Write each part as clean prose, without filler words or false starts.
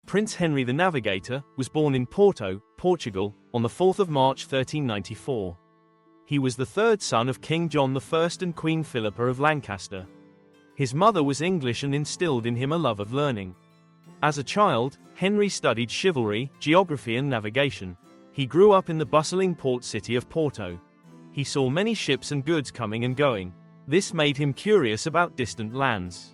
Prince Henry the Navigator was born in Porto, Portugal, on the 4th of March 1394. He was the third son of King John I and Queen Philippa of Lancaster. His mother was English and instilled in him a love of learning. As a child, Henry studied chivalry, geography and navigation. He grew up in the bustling port city of Porto. He saw many ships and goods coming and going. This made him curious about distant lands.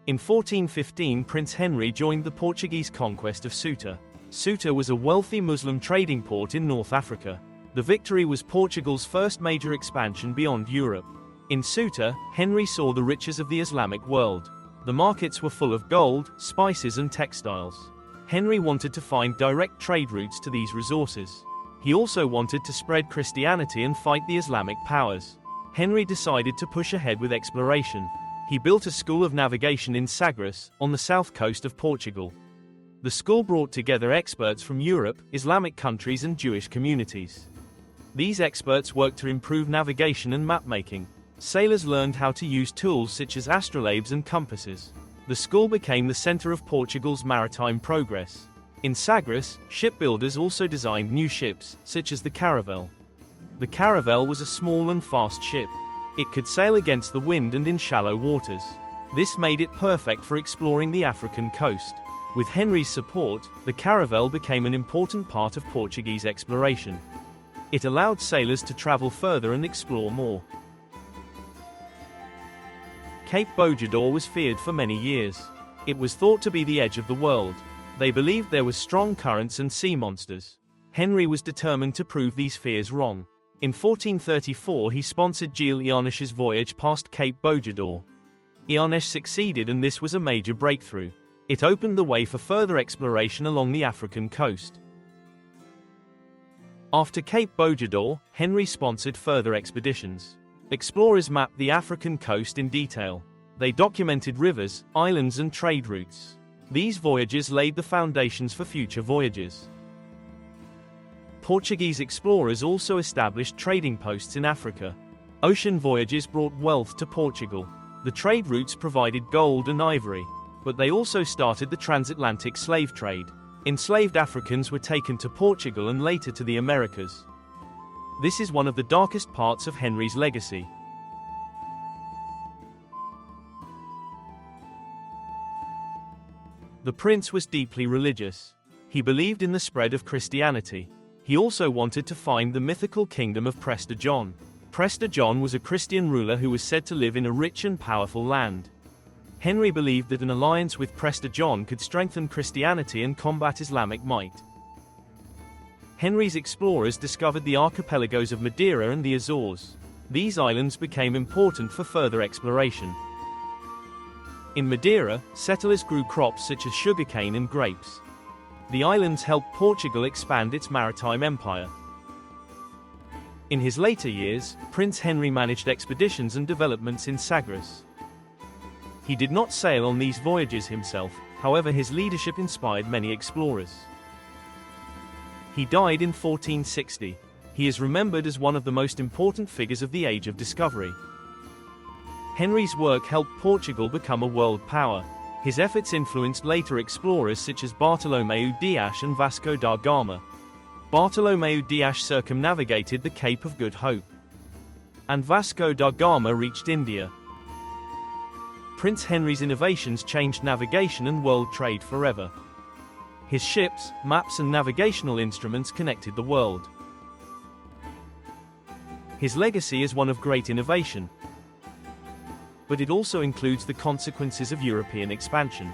In 1415, Prince Henry joined the Portuguese conquest of Ceuta. Ceuta was a wealthy Muslim trading port in North Africa. The victory was Portugal's first major expansion beyond Europe. In Ceuta, Henry saw the riches of the Islamic world. The markets were full of gold, spices and textiles. Henry wanted to find direct trade routes to these resources. He also wanted to spread Christianity and fight the Islamic powers. Henry decided to push ahead with exploration. He built a school of navigation in Sagres, on the south coast of Portugal. The school brought together experts from Europe, Islamic countries and Jewish communities. These experts worked to improve navigation and map-making. Sailors learned how to use tools such as astrolabes and compasses. The school became the center of Portugal's maritime progress. In Sagres, shipbuilders also designed new ships, such as the caravel. The caravel was a small and fast ship. It could sail against the wind and in shallow waters. This made it perfect for exploring the African coast. With Henry's support, the caravel became an important part of Portuguese exploration. It allowed sailors to travel further and explore more. Cape Bojador was feared for many years. It was thought to be the edge of the world. They believed there were strong currents and sea monsters. Henry was determined to prove these fears wrong. In 1434 he sponsored Gilles Ianish's voyage past Cape Bojador. Ianish succeeded and this was a major breakthrough. It opened the way for further exploration along the African coast. After Cape Bojador, Henry sponsored further expeditions. Explorers mapped the African coast in detail. They documented rivers, islands and trade routes. These voyages laid the foundations for future voyages. Portuguese explorers also established trading posts in Africa. Ocean voyages brought wealth to Portugal. The trade routes provided gold and ivory, but they also started the transatlantic slave trade. Enslaved Africans were taken to Portugal and later to the Americas. This is one of the darkest parts of Henry's legacy. The prince was deeply religious. He believed in the spread of Christianity. He also wanted to find the mythical kingdom of Prester John. Prester John was a Christian ruler who was said to live in a rich and powerful land. Henry believed that an alliance with Prester John could strengthen Christianity and combat Islamic might. Henry's explorers discovered the archipelagos of Madeira and the Azores. These islands became important for further exploration. In Madeira, settlers grew crops such as sugarcane and grapes. The islands helped Portugal expand its maritime empire. In his later years, Prince Henry managed expeditions and developments in Sagres. He did not sail on these voyages himself, however his leadership inspired many explorers. He died in 1460. He is remembered as one of the most important figures of the Age of Discovery. Henry's work helped Portugal become a world power. His efforts influenced later explorers such as Bartolomeu Dias and Vasco da Gama. Bartolomeu Dias circumnavigated the Cape of Good Hope, and Vasco da Gama reached India. Prince Henry's innovations changed navigation and world trade forever. His ships, maps and navigational instruments connected the world. His legacy is one of great innovation, but it also includes the consequences of European expansion.